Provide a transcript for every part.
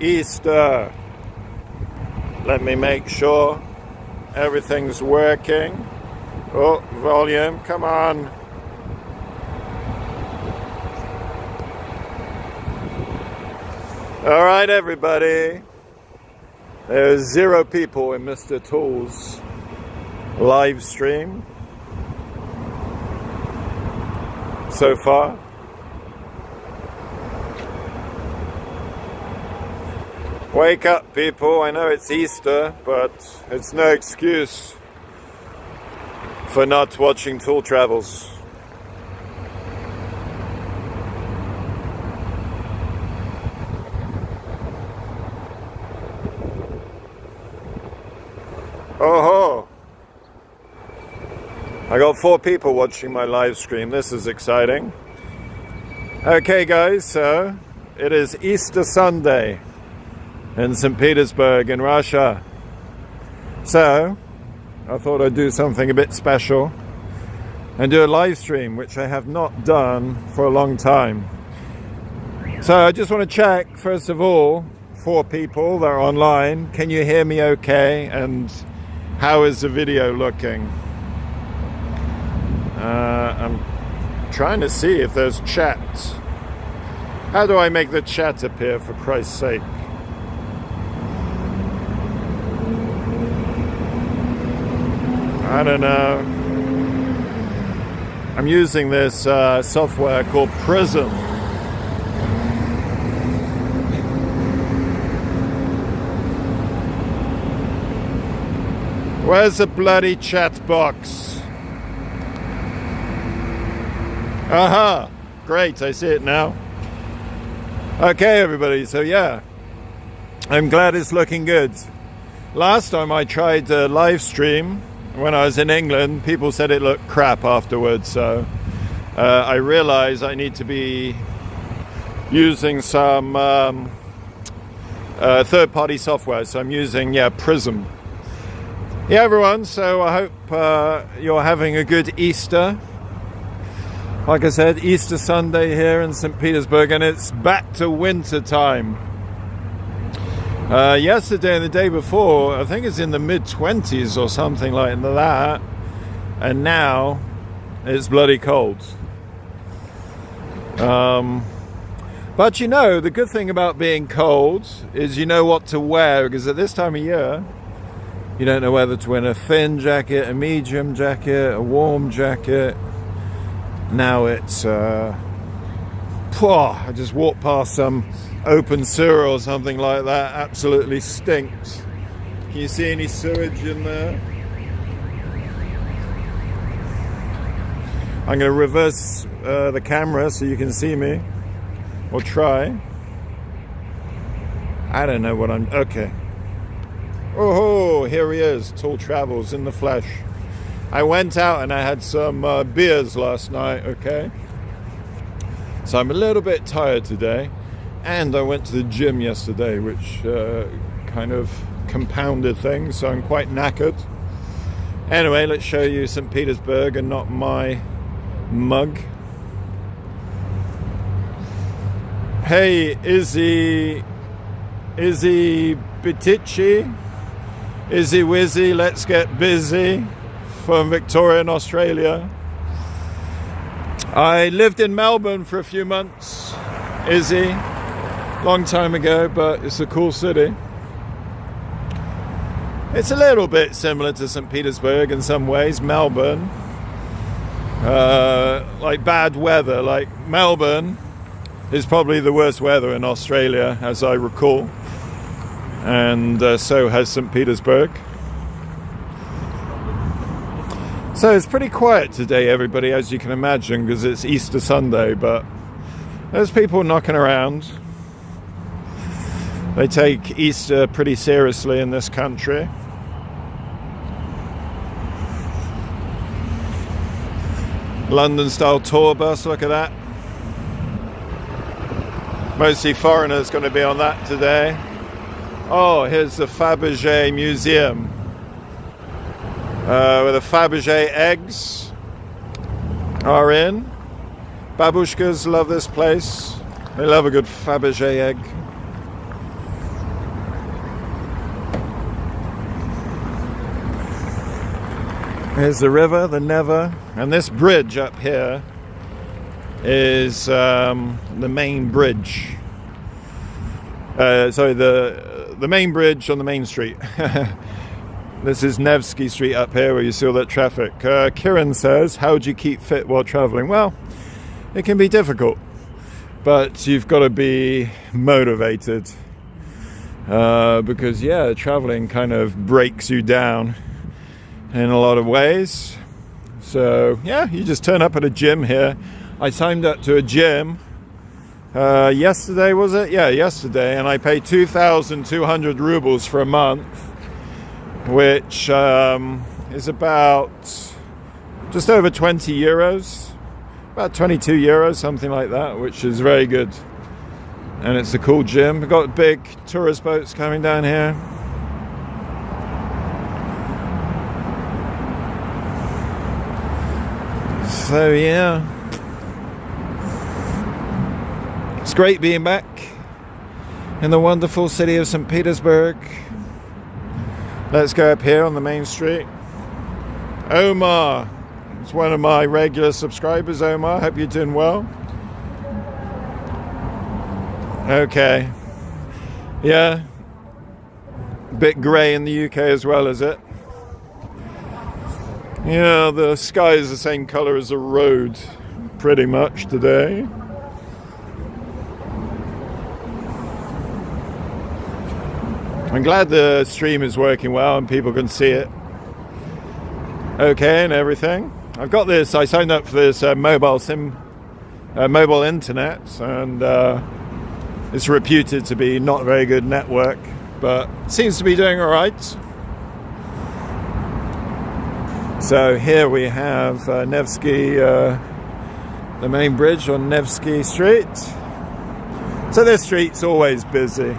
Easter. Let me make sure everything's working. Oh, volume, come on. All right, everybody. There's 0 people in Mr. Tool's live stream so far. Wake up, people. I know it's Easter, but it's no excuse for not watching Tool Travels. Oh ho! I got 4 people watching my live stream. This is exciting. Okay, guys, so it is Easter Sunday in St. Petersburg in Russia. So I thought I'd do something a bit special and do a live stream, which I have not done for a long time. So I just want to check, first of all, 4 people that are online. Can you hear me okay? And how is the video looking? I'm trying to see if there's chat. How do I make the chat appear, for Christ's sake? I don't know. I'm using this software called Prism. Where's the bloody chat box? Aha! Great, I see it now. Okay, everybody, so yeah. I'm glad it's looking good. Last time I tried a live stream, when I was in England, people said it looked crap afterwards, so I realized I need to be using some third-party software, so I'm using, Prism. Yeah, everyone, so I hope you're having a good Easter. Like I said, Easter Sunday here in St. Petersburg, and it's back to winter time. Yesterday and the day before, I think it's in the mid-20s or something like that, and now it's bloody cold. But you know, the good thing about being cold is you know what to wear, because at this time of year, you don't know whether to wear a thin jacket, a medium jacket, a warm jacket. Now it's, I just walked past some open sewer or something like that. Absolutely stinks. Can you see any sewage in there? I'm going to reverse the camera so you can see me, or try. I don't know what I'm... Okay. Oh, here he is. Tool Travels in the flesh. I went out and I had some beers last night, okay? So I'm a little bit tired today. And I went to the gym yesterday, which kind of compounded things, so I'm quite knackered. Anyway, let's show you St. Petersburg and not my mug. Hey, Izzy Bitici, Izzy Wizzy, let's get busy, from Victoria in Australia. I lived in Melbourne for a few months, Izzy. Long time ago, but it's a cool city. It's a little bit similar to St. Petersburg in some ways, Melbourne. Like bad weather, like Melbourne is probably the worst weather in Australia, as I recall. And so has St. Petersburg. So it's pretty quiet today, everybody, as you can imagine, because it's Easter Sunday, but there's people knocking around. They take Easter pretty seriously in this country. London-style tour bus, look at that. Mostly foreigners going to be on that today. Oh, here's the Fabergé Museum. Where the Fabergé eggs are in. Babushkas love this place. They love a good Fabergé egg. Here's the river, the Neva, and this bridge up here is the main bridge. Sorry, the main bridge on the main street. This is Nevsky Street up here where you see all that traffic. Kieran says, how do you keep fit while traveling? Well, it can be difficult, but you've got to be motivated. Because, yeah, traveling kind of breaks you down in a lot of ways. So, yeah, you just turn up at a gym here. I signed up to a gym yesterday, was it? Yeah, yesterday, and I paid 2,200 rubles for a month, which is about just over 20 euros, about 22 euros, something like that, which is very good. And it's a cool gym. We've got big tourist boats coming down here. So yeah, it's great being back in the wonderful city of St. Petersburg. Let's go up here on the main street. Omar, it's one of my regular subscribers. Omar, hope you're doing well. Okay, yeah, bit grey in the UK as well, is it? Yeah, the sky is the same colour as the road, pretty much today. I'm glad the stream is working well and people can see it okay and everything. I've got this, I signed up for this mobile internet, and it's reputed to be not a very good network, but seems to be doing all right. So here we have Nevsky, the main bridge on Nevsky Street. So this street's always busy.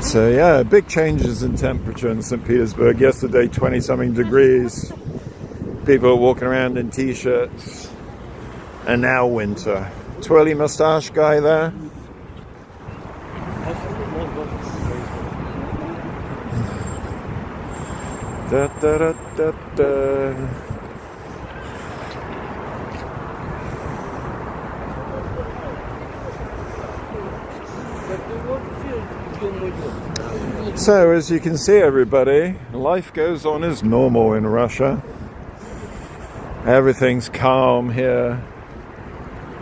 So yeah, big changes in temperature in St. Petersburg. Yesterday, 20-something degrees. People are walking around in t-shirts. And now winter. Twirly moustache guy there. Da, da, da, da, da. So, as you can see, everybody, life goes on as normal in Russia. Everything's calm here,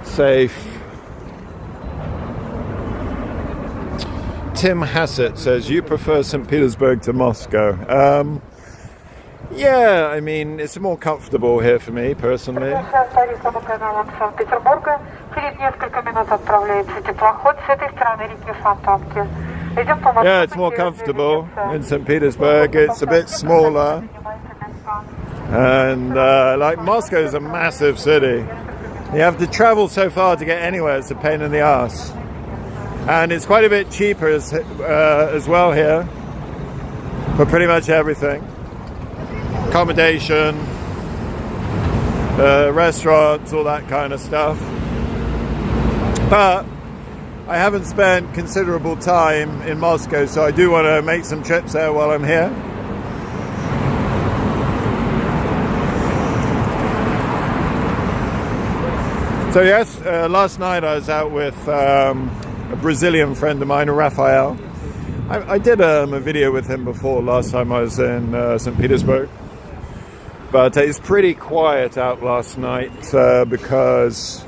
safe. Tim Hassett says, you prefer St. Petersburg to Moscow. Yeah, I mean, it's more comfortable here for me, personally. Yeah, it's more comfortable in St. Petersburg. It's a bit smaller. And like Moscow is a massive city. You have to travel so far to get anywhere. It's a pain in the ass. And it's quite a bit cheaper as well here for pretty much everything. Accommodation, restaurants, all that kind of stuff. But I haven't spent considerable time in Moscow, so I do want to make some trips there while I'm here. So yes, last night I was out with a Brazilian friend of mine, Rafael. I did a video with him before, last time I was in St. Petersburg. But it's pretty quiet out last night because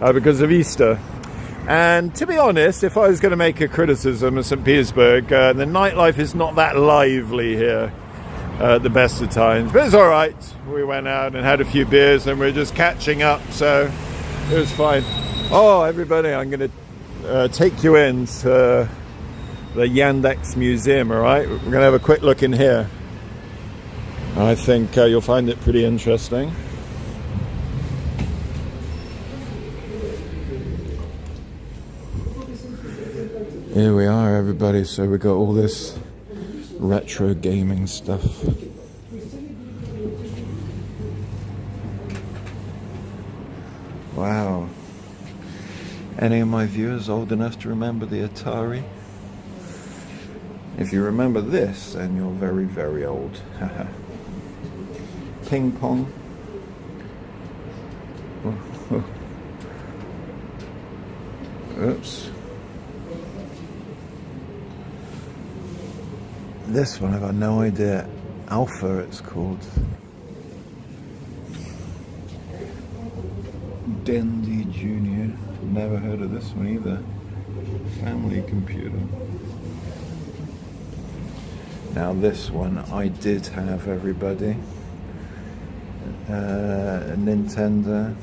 of Easter. And to be honest, if I was going to make a criticism of St. Petersburg, the nightlife is not that lively here at the best of times. But it's all right. We went out and had a few beers and we're just catching up, so it was fine. Oh, everybody, I'm going to take you into the Yandex Museum, all right? We're going to have a quick look in here. I think you'll find it pretty interesting. Here we are, everybody. So we got all this retro gaming stuff. Wow. Any of my viewers old enough to remember the Atari? If you remember this, then you're very, very old. Ping pong. Oops. This one I've got no idea. Alpha it's called. Dendy Junior. Never heard of this one either. Family computer. Now this one I did have, everybody. Nintendo.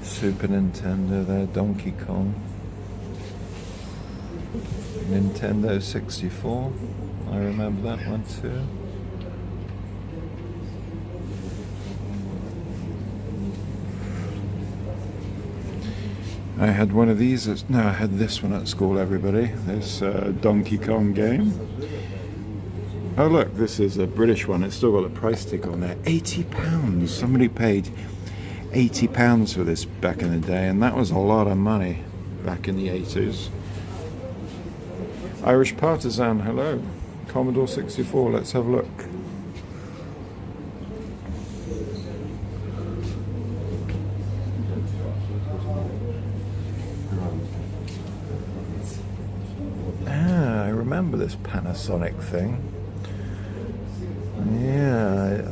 Super Nintendo there, Donkey Kong. Nintendo 64. I remember that one too. I had one of these. No, I had this one at school, everybody. This Donkey Kong game. Oh look, this is a British one. It's still got a price tick on there. £80. Somebody paid £80 for this back in the day, and that was a lot of money back in the 80s. Irish Partisan, hello. Commodore 64, let's have a look. Ah, I remember this Panasonic thing. Yeah,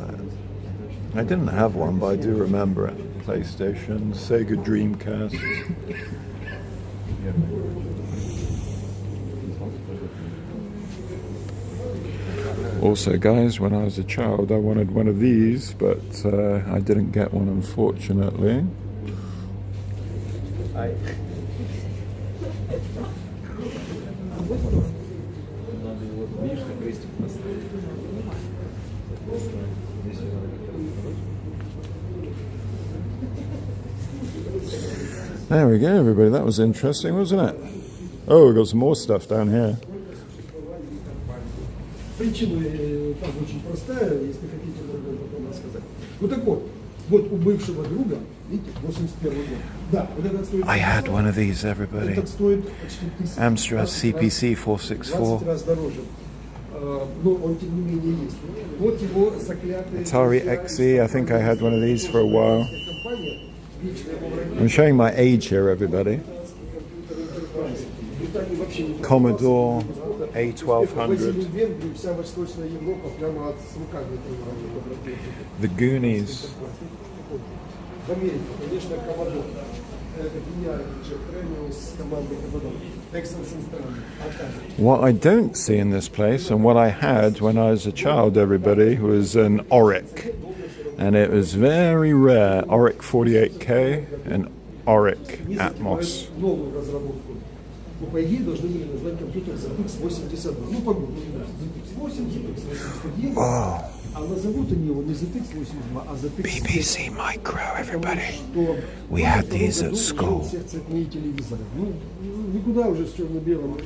I didn't have one, but I do remember it. PlayStation, Sega Dreamcast. Also, guys, when I was a child, I wanted one of these, but I didn't get one, unfortunately. There we go, everybody. That was interesting, wasn't it? Oh, we've got some more stuff down here. Причина там очень простая, если хотите потом рассказать. Вот так вот, вот у бывшего друга, видите, 81 год. Да, вот этот стоит... I had one of these, everybody. Этот стоит почти 1000. Amstrad CPC 464. 20 раз дороже. Но он тем не менее есть. Вот его заклятый... Atari XE, I think I had one of these for a while. I'm showing my age here, everybody. Commodore A1200. The Goonies. What I don't see in this place, and what I had when I was a child, everybody, was an Auric. And it was very rare. Auric 48K and Auric Atmos. По идее, должны были назвать компьютер ZX 82. Ну, по году. ZX 8, ZX 81. А назовут они его не ZX 82, а ZX 82. BBC Micro, everybody. We had these at school. Ну, никуда уже с черно-белым.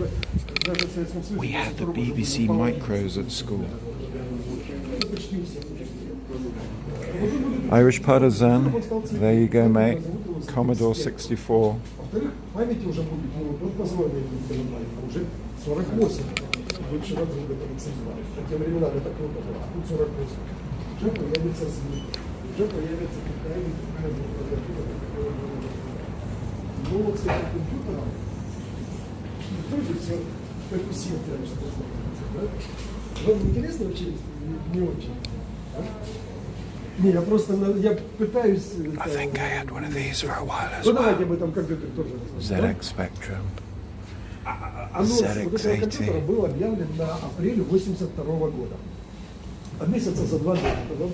We had the BBC Micros at school. Irish Partisan. There you go, mate. Commodore 64. Памяти уже будет, ну, тут позволили, уже 48, больше раза в этом цифра. По тем временам это круто было, а тут 48. Уже появится звук, уже появится какая-нибудь клавиатура. Ну вот с этим компьютером тоже все перкуссия, что знаете, да? Вам интересно вообще? Не очень. Не, я просто я пытаюсь. I think I had one of these for a while as Ну well. давайте об этом компьютере тоже расскажем. ZX Spectrum. Анонс вот этого компьютера был объявлен на апреле 82 года. А месяца за 2 года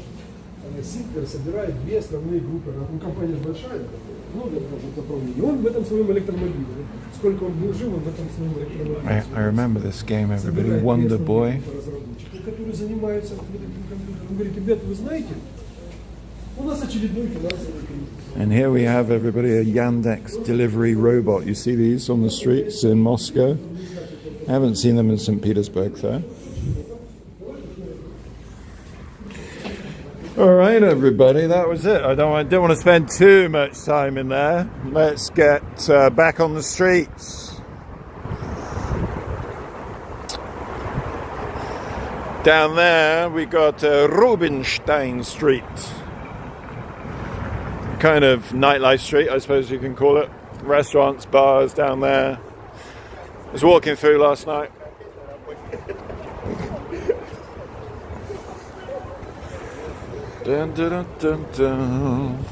Ситвер собирает две основные группы. Ну, компания же большая, много разных направлений. И он в этом своем электромобиле. Сколько он был жив, он в этом своем электромобиле. I remember this game, everybody. Wonder Boy. Которые занимаются этим компьютером. Он говорит, ребята, вы знаете, у нас очередной финансовый кризис. And here we have, everybody, a Yandex delivery robot. You see these on the streets in Moscow? I haven't seen them in St. Petersburg, though. All right, everybody, that was it. I don't want to spend too much time in there. Let's get back on the streets. Down there, we got Rubinstein Street. Kind of nightlife street, I suppose you can call it. Restaurants, bars down there. I was walking through last night. Dun, dun, dun, dun, dun.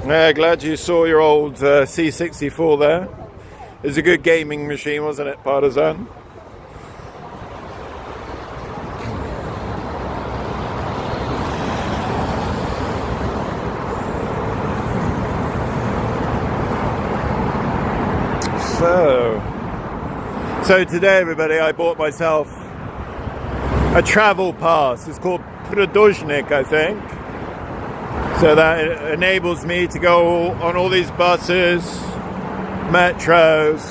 Yeah, glad you saw your old C64 there. It was a good gaming machine, wasn't it, Partisan? So today, everybody, I bought myself a travel pass. It's called Prudozhnik, I think. So that enables me to go on all these buses, metros,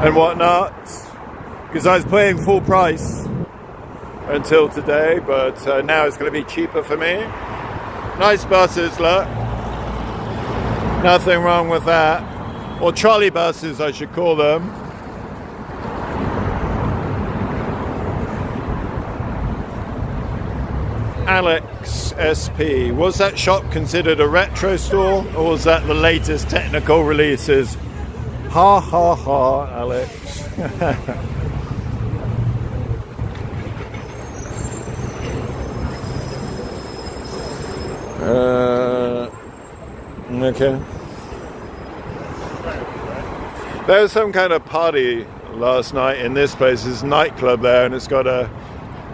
and whatnot. Because I was paying full price until today, but now it's going to be cheaper for me. Nice buses, look. Nothing wrong with that. Or trolley buses, I should call them. Alex SP. Was that shop considered a retro store, or was that the latest technical releases? Ha ha ha, Alex. Okay. There was some kind of party last night in this place. There's a nightclub there, and it's got a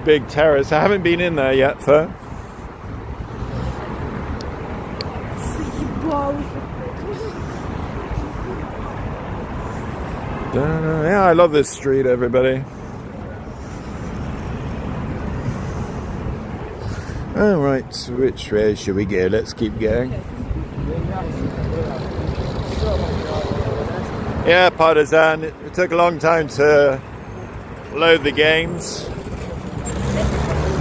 big terrace. I haven't been in there yet, though. Yeah, I love this street, everybody. All right, which way should we go? Let's keep going. Yeah, Partisan. It took a long time to load the games.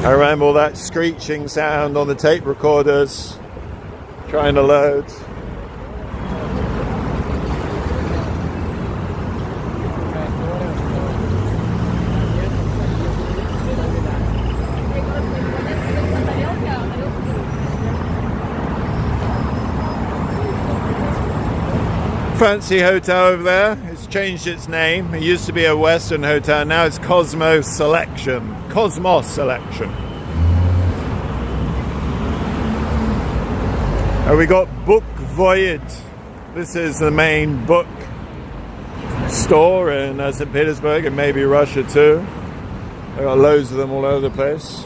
I remember all that screeching sound on the tape recorders trying to load. Fancy hotel over there. It's changed its name. It used to be a Western hotel. Now it's Cosmos Selection. And we got Book Void. This is the main book store in St. Petersburg and maybe Russia too. They've got loads of them all over the place.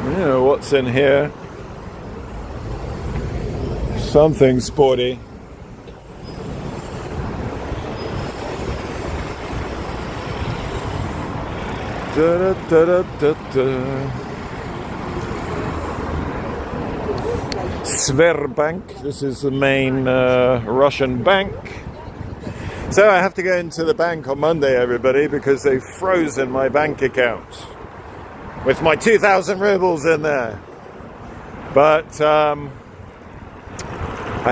You know what's in here? Something sporty. Da, da, da, da, da. Sberbank. This is the main Russian bank. So I have to go into the bank on Monday, everybody, because they've frozen my bank account with my 2,000 rubles in there. But I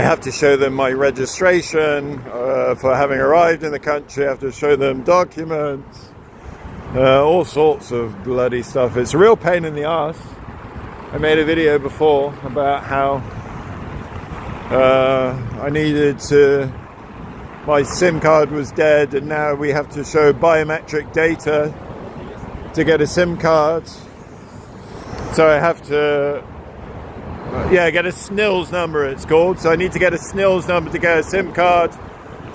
have to show them my registration for having arrived in the country. I have to show them documents, all sorts of bloody stuff. It's a real pain in the ass. I made a video before about how I needed to, my SIM card was dead, and now we have to show biometric data to get a SIM card. So I have to get a SNILS number, it's called. So I need to get a SNILS number to get a SIM card,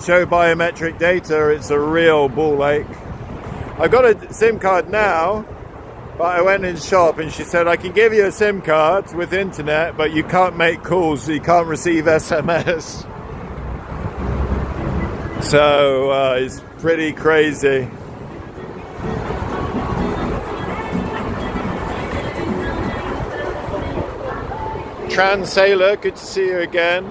show biometric data. It's a real ball ache. I've got a SIM card now, but I went in the shop and she said, I can give you a SIM card with internet, but you can't make calls, so you can't receive SMS. So it's pretty crazy. Sailor, good to see you again.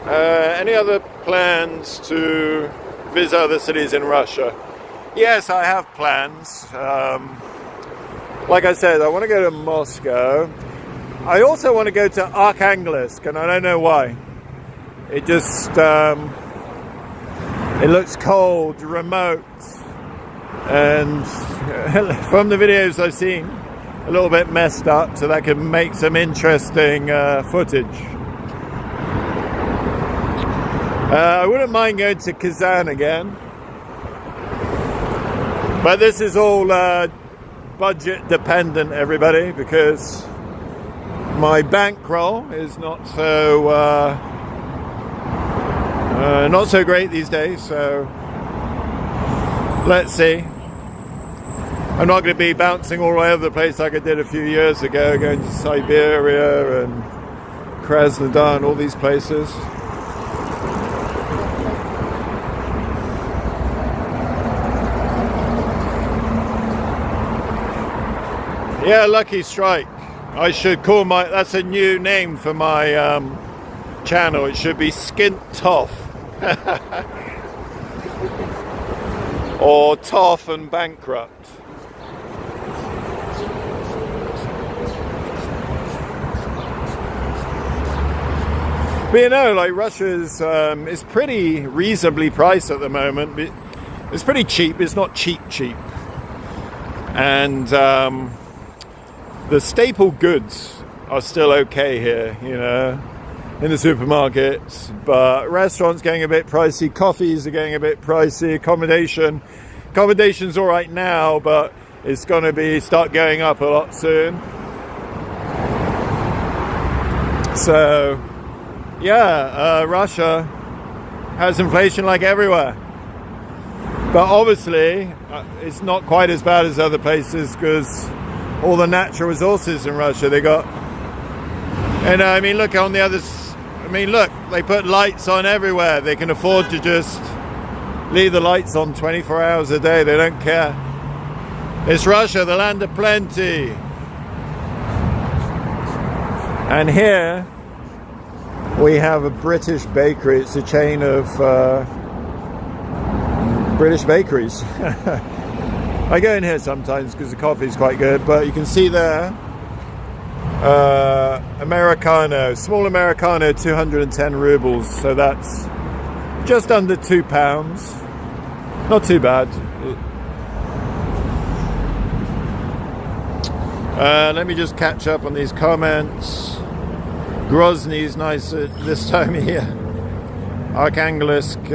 Any other plans to visit other cities in Russia? Yes, I have plans. Like I said, I want to go to Moscow. I also want to go to Arkhangelsk, and I don't know why. It just, it looks cold, remote, and from the videos I've seen, a little bit messed up, so that could make some interesting footage. I wouldn't mind going to Kazan again, but this is all budget dependent, everybody, because my bankroll is not so great these days. So let's see. I'm not going to be bouncing all over the place like I did a few years ago, going to Siberia and Krasnodar and all these places. Yeah, Lucky Strike. I should call that's a new name for my channel. It should be Skint Toff. Or Toff and Bankrupt. But you know, like Russia's is pretty reasonably priced at the moment. It's pretty cheap. It's not cheap. And the staple goods are still okay here, you know, in the supermarkets, but restaurants getting a bit pricey, coffees are getting a bit pricey, accommodation's all right now, but it's going to start going up a lot soon. So yeah, Russia has inflation like everywhere, but obviously it's not quite as bad as other places because all the natural resources in Russia they got. And I mean, look on the others. I mean, look, they put lights on everywhere. They can afford to just leave the lights on 24 hours a day. They don't care. It's Russia, the land of plenty. And here we have a British bakery. It's a chain of British bakeries. I go in here sometimes because the coffee is quite good, but you can see there, Americano, small Americano, 210 rubles, so that's just under £2. Not too bad. Let me just catch up on these comments. Grozny's nice at this time of year. Arkhangelsk,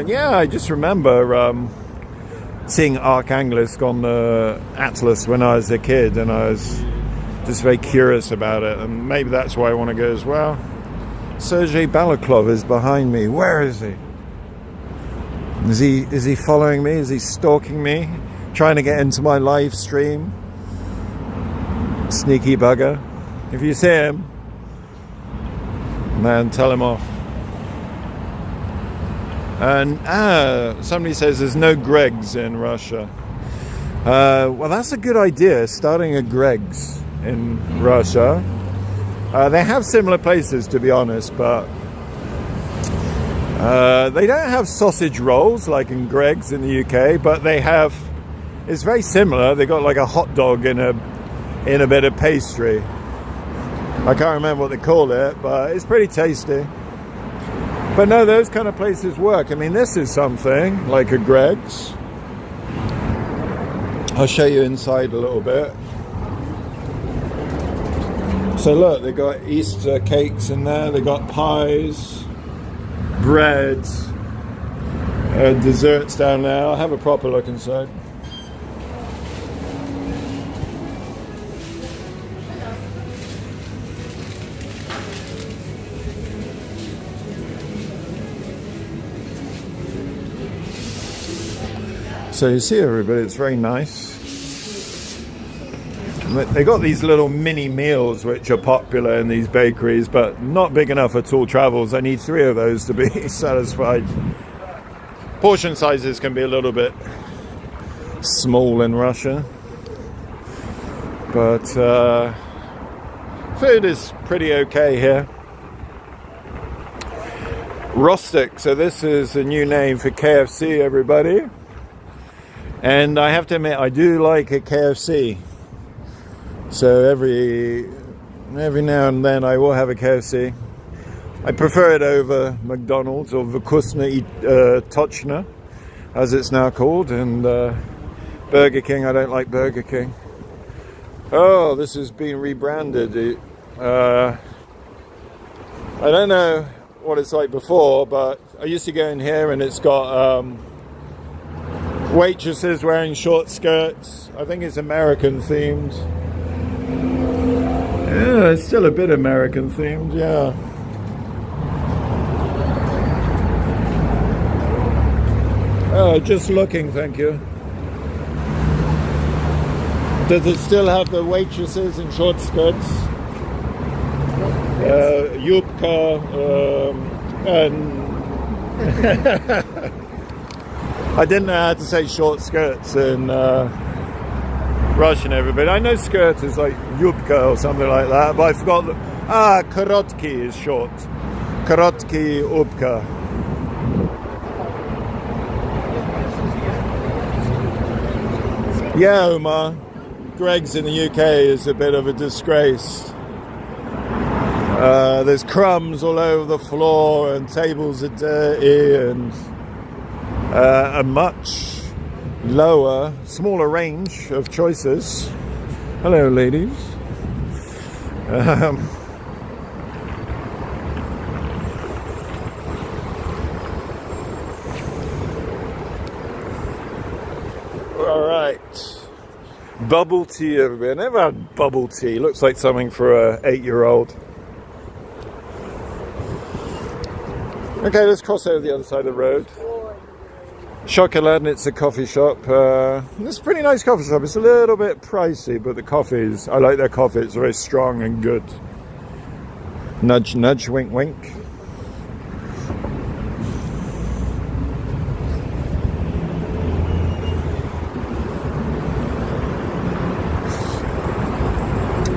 yeah, I just remember seeing Arkhangelsk on the Atlas when I was a kid, and I was just very curious about it, and maybe that's why I want to go as well. Sergei Balaklov is behind me. Where is he? Is he following me? Is he stalking me? Trying to get into my live stream? Sneaky bugger. If you see him, man, tell him off. And somebody says there's no Greg's in Russia. Well, that's a good idea, starting a Greg's in Russia. They have similar places, to be honest, but they don't have sausage rolls like in Greg's in the UK, but they have, it's very similar. They got like a hot dog in a bit of pastry. I can't remember what they call it, but it's pretty tasty. But no, those kind of places work. I mean, this is something like a Greg's. I'll show you inside a little bit. So look, they got Easter cakes in there. They got pies, bread, desserts down there. I'll have a proper look inside. So you see everybody, it's very nice. They got these little mini meals which are popular in these bakeries, but not big enough for tall travels. I need 3 of those to be satisfied. Portion sizes can be a little bit small in Russia. But food is pretty okay here. Rostic, so this is a new name for KFC, everybody. And I have to admit, I do like a KFC. So every now and then I will have a KFC. I prefer it over McDonald's or Vkusna Tochna, as it's now called. And Burger King, I don't like Burger King. Oh, this has been rebranded. I don't know what it's like before, but I used to go in here and it's got waitresses wearing short skirts. I think it's American themed. Yeah, it's still a bit American themed, yeah. Oh, just looking, thank you. Does it still have the waitresses in short skirts? Yubka, and I didn't know how to say short skirts in Russian, everybody. I know skirt is like yubka or something like that, but I forgot that. Korotki is short. Korotki ubka. Yeah, Omar. Greg's in the UK is a bit of a disgrace. There's crumbs all over the floor and tables are dirty and a much lower, smaller range of choices. Hello, ladies. All right. Bubble tea, everybody. I never had bubble tea. Looks like something for an 8-year-old. Okay, let's cross over the other side of the road. Chocolate, it's a coffee shop. It's a pretty nice coffee shop. It's a little bit pricey, but the coffees, I like their coffee. It's very strong and good. Nudge, nudge, wink, wink.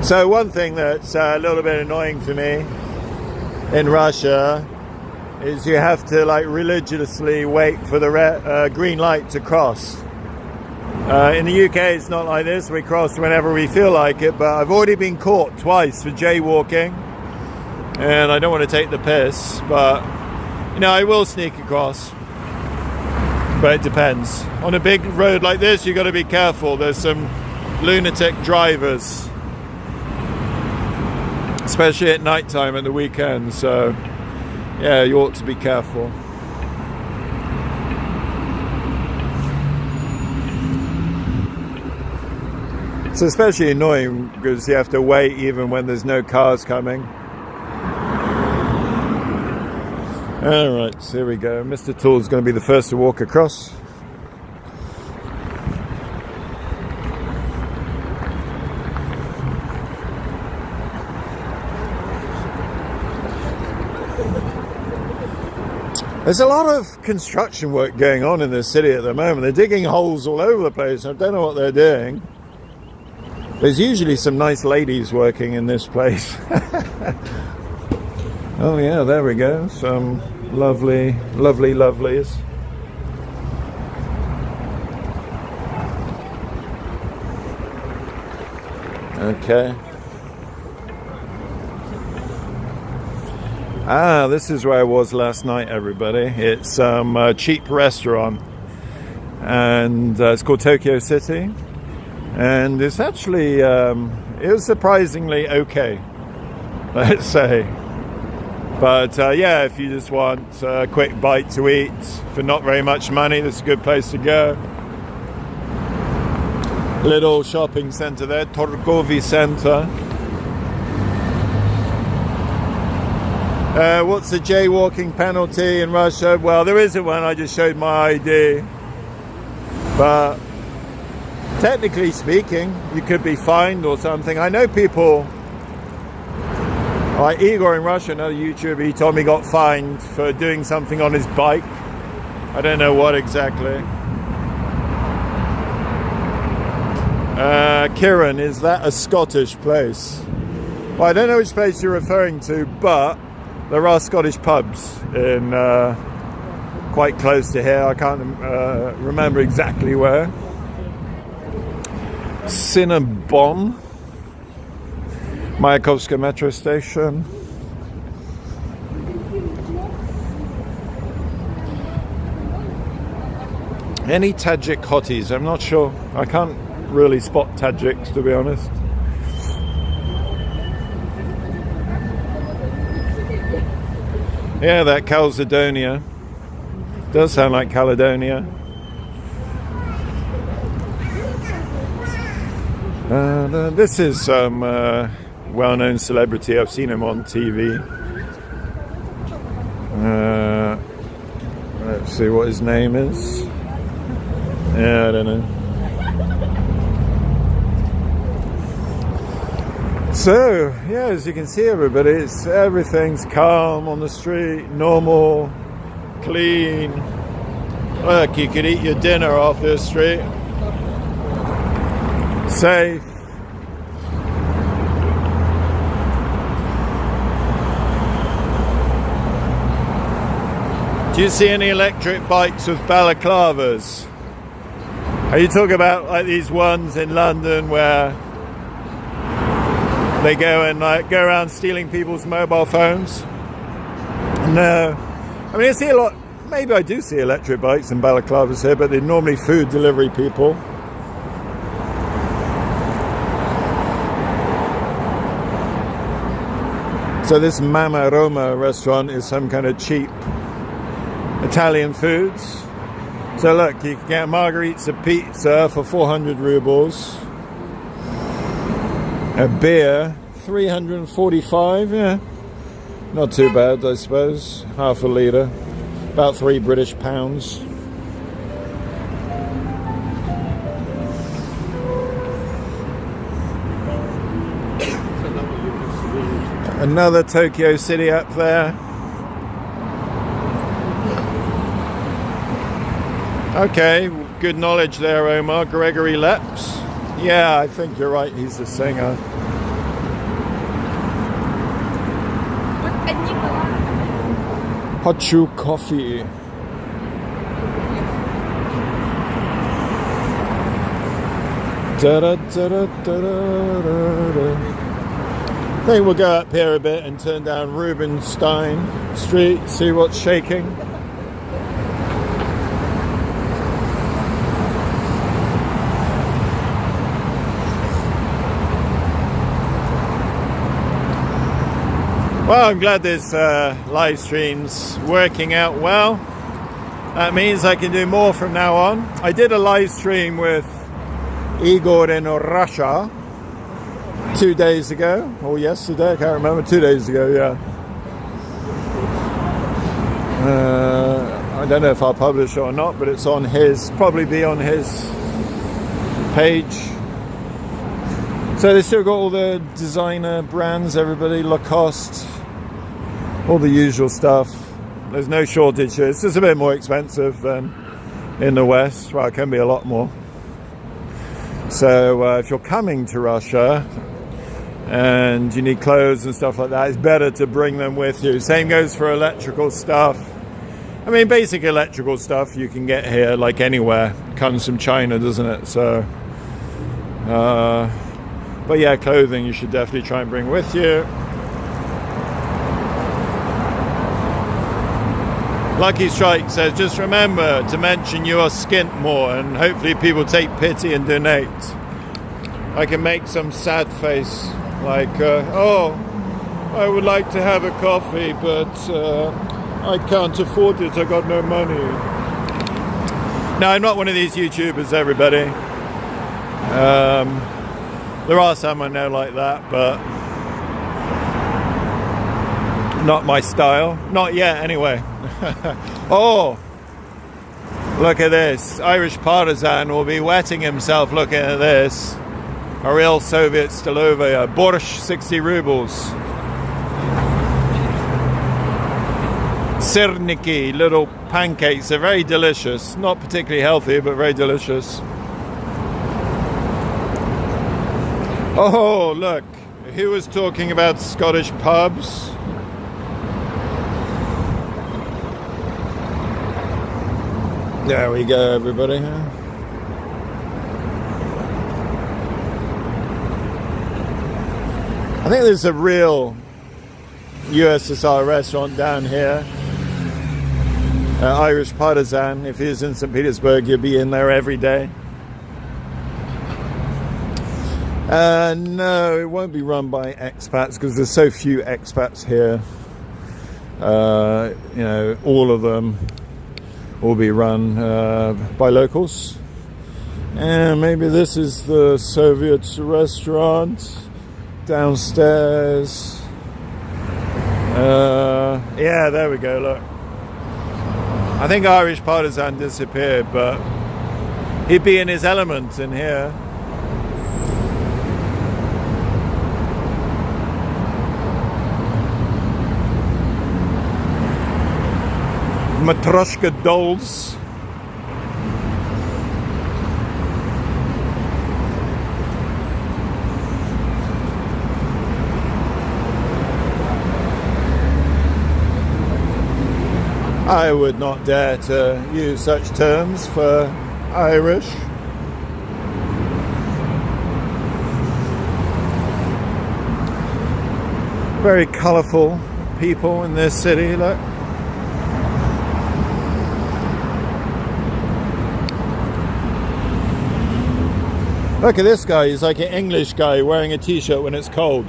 So one thing that's a little bit annoying for me in Russia is you have to like religiously wait for the green light to cross. In the UK it's not like this, we cross whenever we feel like it, but I've already been caught twice for jaywalking and I don't want to take the piss, but you know, I will sneak across, but it depends. On a big road like this you got to be careful, there's some lunatic drivers, especially at night time at the weekend, so yeah, you ought to be careful. It's especially annoying because you have to wait even when there's no cars coming. Alright, so here we go. Mr. Tool is going to be the first to walk across. There's a lot of construction work going on in this city at the moment. They're digging holes all over the place. I don't know what they're doing. There's usually some nice ladies working in this place. Oh yeah, there we go. Some lovely, lovely lovelies. Okay. This is where I was last night, everybody. It's some cheap restaurant, and it's called Tokyo City, and it's actually it was surprisingly okay, let's say. But yeah, if you just want a quick bite to eat for not very much money, this is a good place to go. Little shopping center there, Torgovi Center. What's the jaywalking penalty in Russia? Well, there isn't one, I just showed my ID. But technically speaking, you could be fined or something. I know people, like Igor in Russia, another YouTuber, he told me he got fined for doing something on his bike. I don't know what exactly. Kiran, is that a Scottish place? Well, I don't know which place you're referring to, but there are Scottish pubs in quite close to here. I can't remember exactly where. Cinnabon, Mayakovska metro station. Any Tajik hotties? I'm not sure. I can't really spot Tajiks, to be honest. Yeah, that Caledonia does sound like Caledonia. This is some well-known celebrity. I've seen him on TV. Let's see what his name is. Yeah, I don't know. So, yeah, as you can see, everybody, everything's calm on the street, normal, clean. Look, you could eat your dinner off the street. Safe. Do you see any electric bikes with balaclavas? Are you talking about like these ones in London where they go and like go around stealing people's mobile phones? No. I mean, I see a lot. Maybe I do see electric bikes and balaclavas here, but they're normally food delivery people. So this Mama Roma restaurant is some kind of cheap Italian foods. So look, you can get a margherita pizza for 400 rubles. A beer, 345, yeah. Not too bad, I suppose. Half a litre. About £3 British. Another Tokyo City up there. Okay, good knowledge there, Omar. Gregory Leps. Yeah, I think you're right, he's the singer. Hachu coffee. I think we'll go up here a bit and turn down Rubenstein Street, see what's shaking. Well, I'm glad this live stream's working out well. That means I can do more from now on. I did a live stream with Igor in Russia 2 days ago, or yesterday, I can't remember, 2 days ago, yeah. I don't know if I'll publish it or not, but it's on his, probably be on his page. So they still got all the designer brands, everybody, Lacoste, all the usual stuff. There's no shortage here. It's just a bit more expensive than in the West. Well, it can be a lot more. So if you're coming to Russia and you need clothes and stuff like that, it's better to bring them with you. Same goes for electrical stuff. I mean, basic electrical stuff you can get here like anywhere. It comes from China, doesn't it? So, but yeah, clothing you should definitely try and bring with you. Lucky Strike says, just remember to mention you are skint more and hopefully people take pity and donate. I can make some sad face like, oh, I would like to have a coffee, but I can't afford it, I got no money. No, I'm not one of these YouTubers, everybody. There are some I know like that, but not my style. Not yet, anyway. Oh, look at this. Irish partisan will be wetting himself looking at this. A real Soviet Stolovaya. Borscht, 60 rubles. Sirniki, little pancakes. They're very delicious. Not particularly healthy, but very delicious. Oh, look, he was talking about Scottish pubs. There we go, everybody. I think there's a real USSR restaurant down here. Irish Partisan. If he was in St. Petersburg, you'd be in there every day. No, it won't be run by expats because there's so few expats here. You know, all of them will be run by locals. And maybe this is the Soviet restaurant downstairs. Yeah, there we go, look. I think Irish Partisan disappeared, but he'd be in his element in here. Matryoshka dolls. I would not dare to use such terms for Irish. Very colourful people in this city, look. Look at this guy, he's like an English guy wearing a t-shirt when it's cold.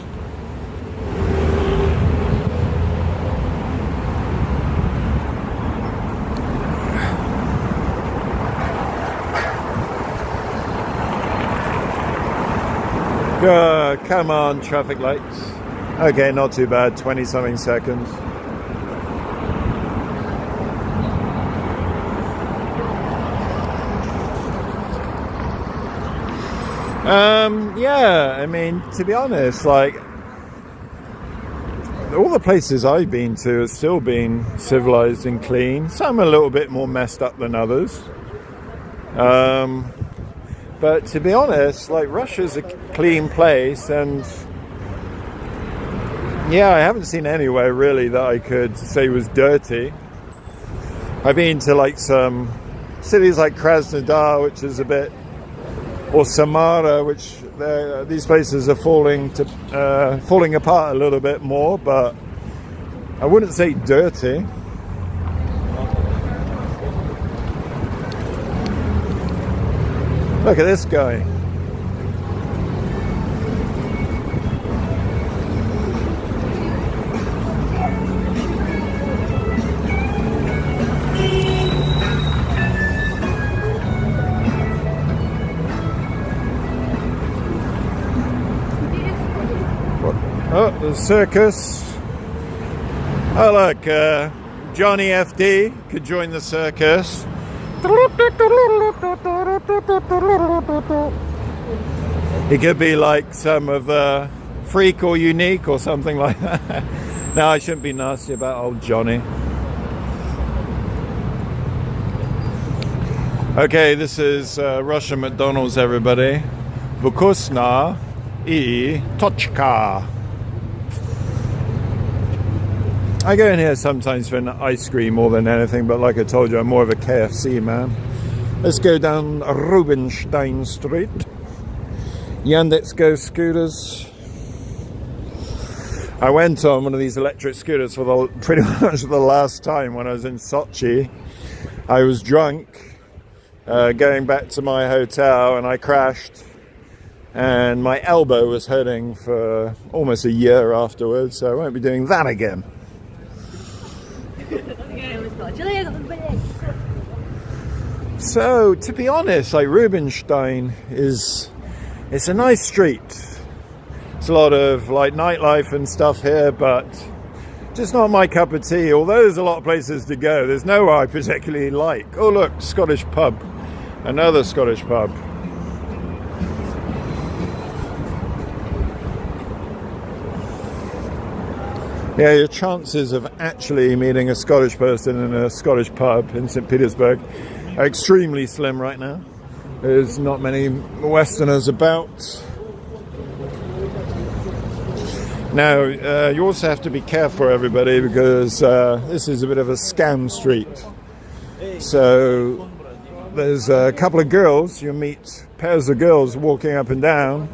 Come on, traffic lights. Okay, not too bad, 20-something seconds. Yeah, I mean, to be honest, like, all the places I've been to have still been civilized and clean. Some a little bit more messed up than others. But to be honest, like, Russia's a clean place, and yeah, I haven't seen anywhere really that I could say was dirty. I've been to like some cities like Krasnodar, which is a bit, or Samara, which these places are falling apart a little bit more, but I wouldn't say dirty. Look at this guy. Oh, the circus. Oh, look, Johnny FD could join the circus. He could be like some of the Freak or Unique or something like that. No, I shouldn't be nasty about old Johnny. Okay, this is Russian McDonald's, everybody. Vkusna I Tochka. I go in here sometimes for an ice cream more than anything, but like I told you, I'm more of a KFC man. Let's go down Rubinstein Street. Yandex Go scooters. I went on one of these electric scooters for pretty much the last time when I was in Sochi. I was drunk, going back to my hotel, and I crashed. And my elbow was hurting for almost a year afterwards, so I won't be doing that again. So, to be honest, like, Rubinstein it's a nice street. It's a lot of like nightlife and stuff here, but just not my cup of tea. Although there's a lot of places to go, there's nowhere I particularly like. Oh look, Scottish pub. Another Scottish pub. Yeah, your chances of actually meeting a Scottish person in a Scottish pub in St. Petersburg are extremely slim right now. There's not many Westerners about. Now, you also have to be careful, everybody, because this is a bit of a scam street. So there's a couple of girls, you'll meet pairs of girls walking up and down,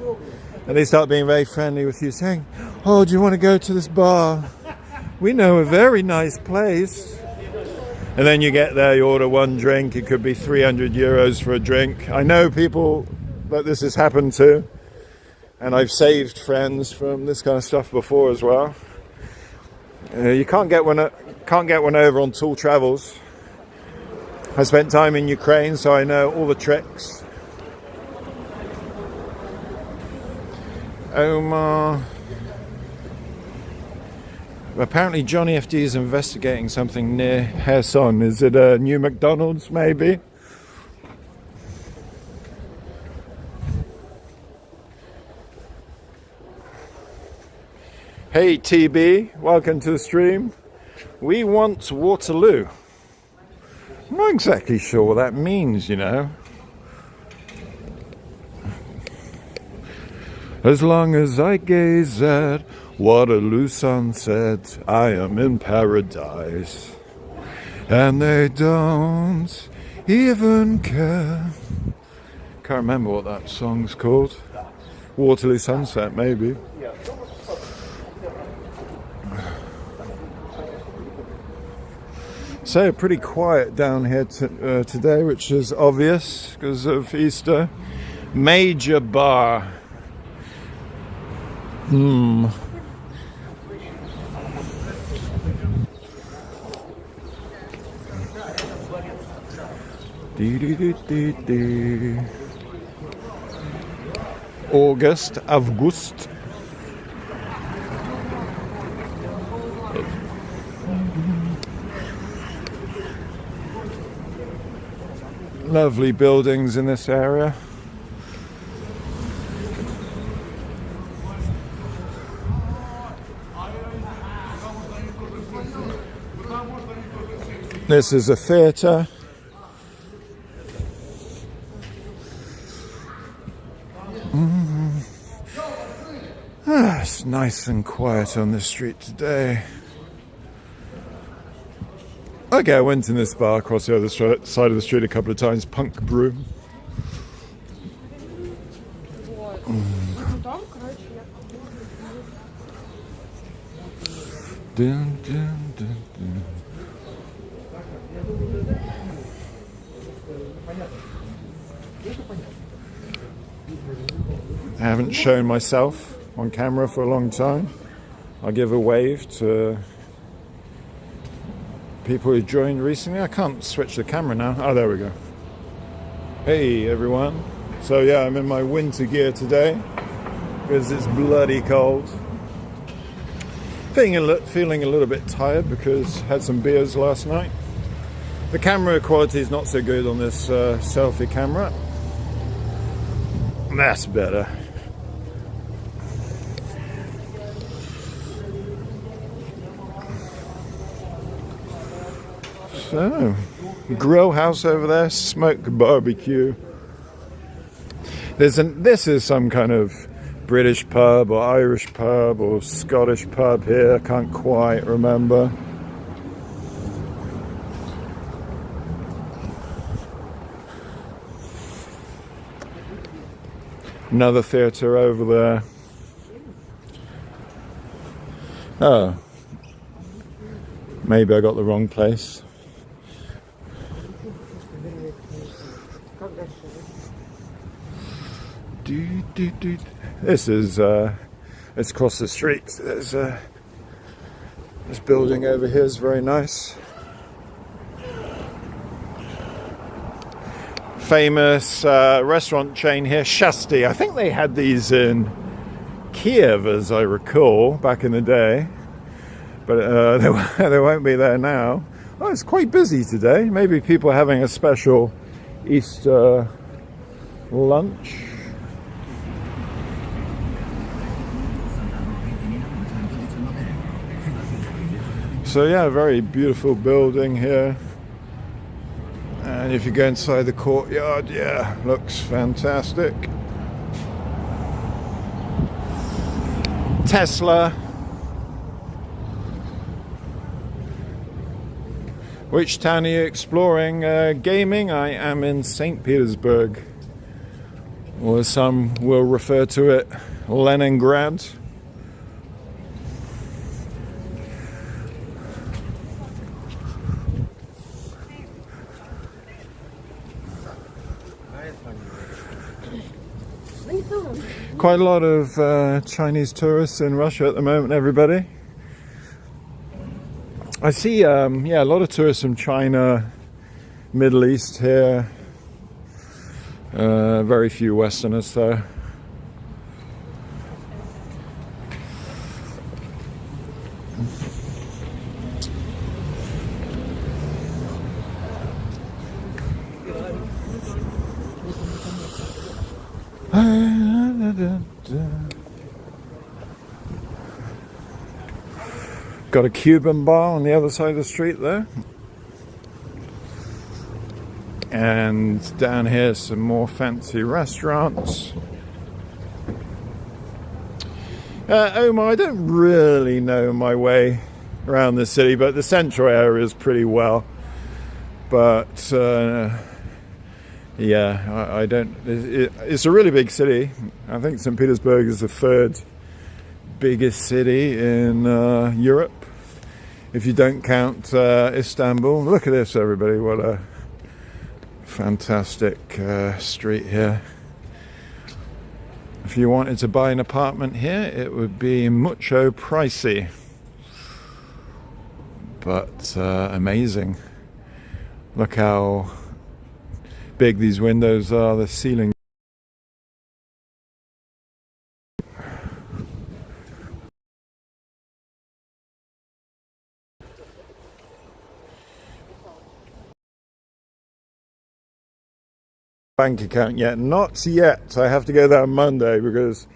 and they start being very friendly with you, saying, "Oh, do you want to go to this bar? We know a very nice place." And then you get there, you order one drink, it could be 300 euros for a drink. I know people that this has happened to, and I've saved friends from this kind of stuff before as well. You can't get one over on Tool Travels. I spent time in Ukraine, so I know all the tricks. Omar. Apparently Johnny FD is investigating something near Kherson. Is it a new McDonald's, maybe? Hey TB, welcome to the stream. We want Waterloo. I'm not exactly sure what that means, you know. As long as I gaze at Waterloo sunset, I am in paradise. And they don't even care. Can't remember what that song's called. Waterloo Sunset, maybe. So pretty quiet down here today, which is obvious because of Easter. Major bar. August. Lovely buildings in this area. This is a theatre. It's nice and quiet on the street today. Okay, I went in this bar across the other side of the street a couple of times, Punk Brew. Dun, dun, dun, dun. I haven't shown myself on camera for a long time. I'll give a wave to people who joined recently. I can't switch the camera now. Oh, there we go. Hey everyone. So yeah, I'm in my winter gear today because it's bloody cold. Feeling a little bit tired because I had some beers last night. The camera quality is not so good on this selfie camera. That's better. So, grill house over there, smoked barbecue. This is some kind of British pub or Irish pub or Scottish pub here. I can't quite remember. Another theatre over there. Oh, maybe I got the wrong place. This is let's cross the street. There's this building over here is very nice. Famous restaurant chain here, Shasti. I think they had these in Kiev, as I recall, back in the day. But they won't be there now. Oh, it's quite busy today. Maybe people are having a special Easter lunch. So yeah, very beautiful building here. And if you go inside the courtyard, yeah, looks fantastic. Tesla, Which town are you exploring? Gaming? I am in St. Petersburg, or some will refer to it, Leningrad. Quite a lot of Chinese tourists in Russia at the moment, everybody. I see, yeah, a lot of tourists from China, Middle East here. Very few Westerners though. Got a Cuban bar on the other side of the street there. And down here some more fancy restaurants. Omar, I don't really know my way around the city, but the central area is pretty well. But yeah, I don't. It's a really big city. I think St. Petersburg is the third biggest city in Europe, if you don't count Istanbul. Look at this, everybody! What a fantastic street here. If you wanted to buy an apartment here, it would be mucho pricey, but amazing. Look how big these windows are, the ceiling. Bank account yet? Not yet. I have to go there on Monday because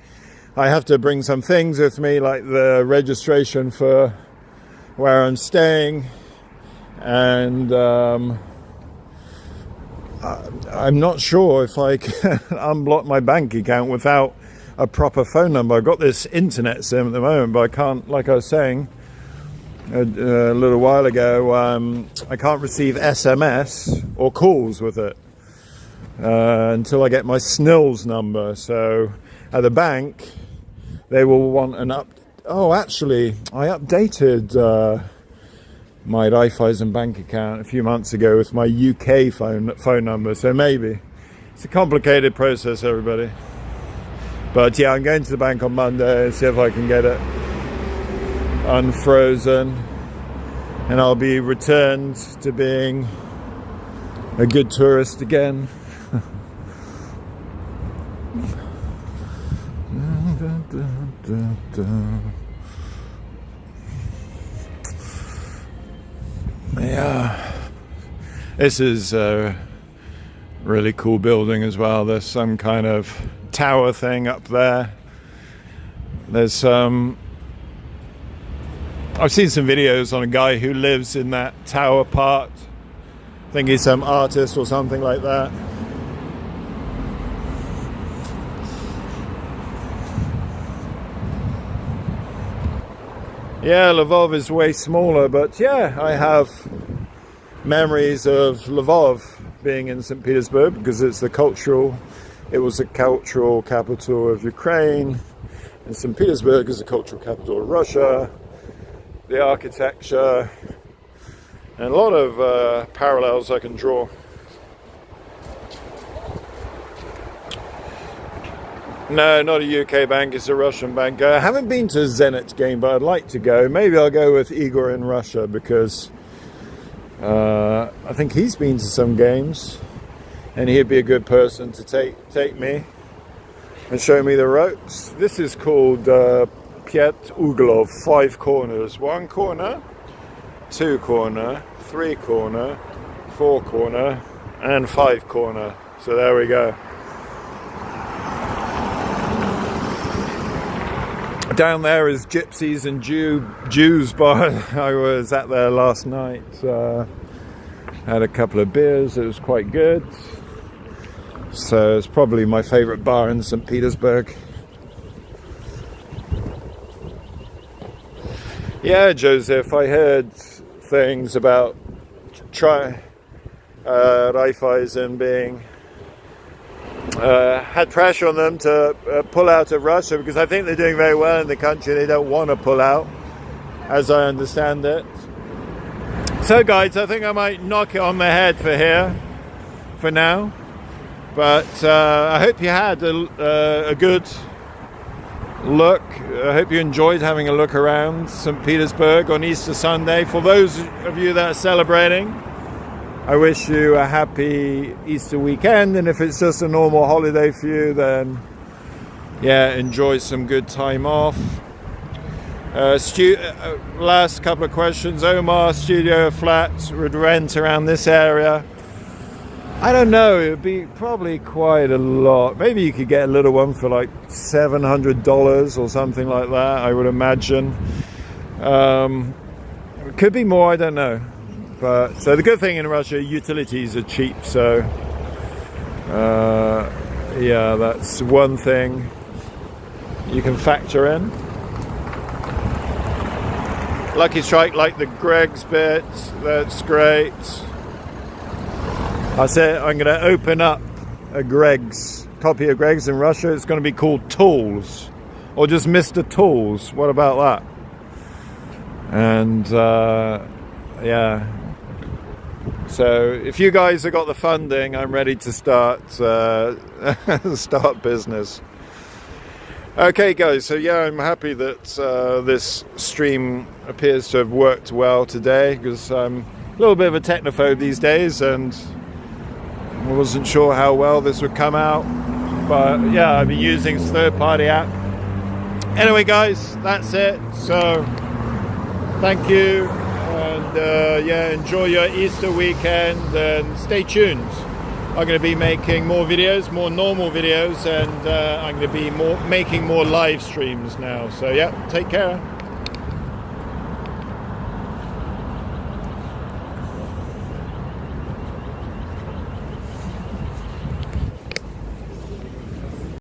I have to bring some things with me, like the registration for where I'm staying, and I'm not sure if I can unblock my bank account without a proper phone number. I've got this internet SIM at the moment, but I can't, like I was saying a little while ago, I can't receive SMS or calls with it until I get my SNILS number. So at the bank they will want an oh, actually I updated my Raiffeisen bank account a few months ago with my UK phone number, so maybe it's a complicated process, everybody. But yeah, I'm going to the bank on Monday and see if I can get it unfrozen, and I'll be returned to being a good tourist again. Yeah, this is a really cool building as well. There's some kind of tower thing up there. There's some, I've seen some videos on a guy who lives in that tower part. I think he's some artist or something like that. Yeah, Lvov is way smaller, but yeah, I have memories of Lvov being in St. Petersburg because it was the cultural capital of Ukraine, and St. Petersburg is the cultural capital of Russia. The architecture, and a lot of parallels I can draw. No, not a UK bank, it's a Russian bank. I haven't been to a Zenit game, but I'd like to go. Maybe I'll go with Igor in Russia because I think he's been to some games and he'd be a good person to take me and show me the ropes. This is called Piet Uglov, 5 corners. 1 corner, 2 corner, 3 corner, 4 corner, and 5 corner. So there we go. Down there is Gypsies and Jews bar. I was at there last night. Had a couple of beers. It was quite good. So it's probably my favorite bar in St. Petersburg. Yeah, Joseph, I heard things about Raiffeisen being had pressure on them to pull out of Russia, because I think they're doing very well in the country. They don't want to pull out, as I understand it. So guys, I think I might knock it on the head for here for now, but I hope you had a good look. I hope you enjoyed having a look around St. Petersburg on Easter Sunday. For those of you that are celebrating, I wish you a happy Easter weekend, and if it's just a normal holiday for you, then yeah, enjoy some good time off. Last couple of questions. Omar, studio flat would rent around this area? I don't know, it would be probably quite a lot. Maybe you could get a little one for like $700 or something like that, I would imagine. It could be more, I don't know. But so the good thing in Russia, utilities are cheap, so yeah, that's one thing you can factor in. Lucky Strike like the Greg's bit, that's great. I said I'm going to open up a Greg's, copy of Greg's in Russia. It's going to be called Tools, or just Mr. Tools. What about that? And yeah, so if you guys have got the funding, I'm ready to start start business. Okay guys, so yeah, I'm happy that this stream appears to have worked well today, because I'm a little bit of a technophobe these days and I wasn't sure how well this would come out, but yeah, I've been using this third-party app. Anyway guys, that's it. So thank you, and yeah, enjoy your Easter weekend and stay tuned. I'm going to be making more videos, more normal videos, and I'm going to be making more live streams now. So yeah, take care.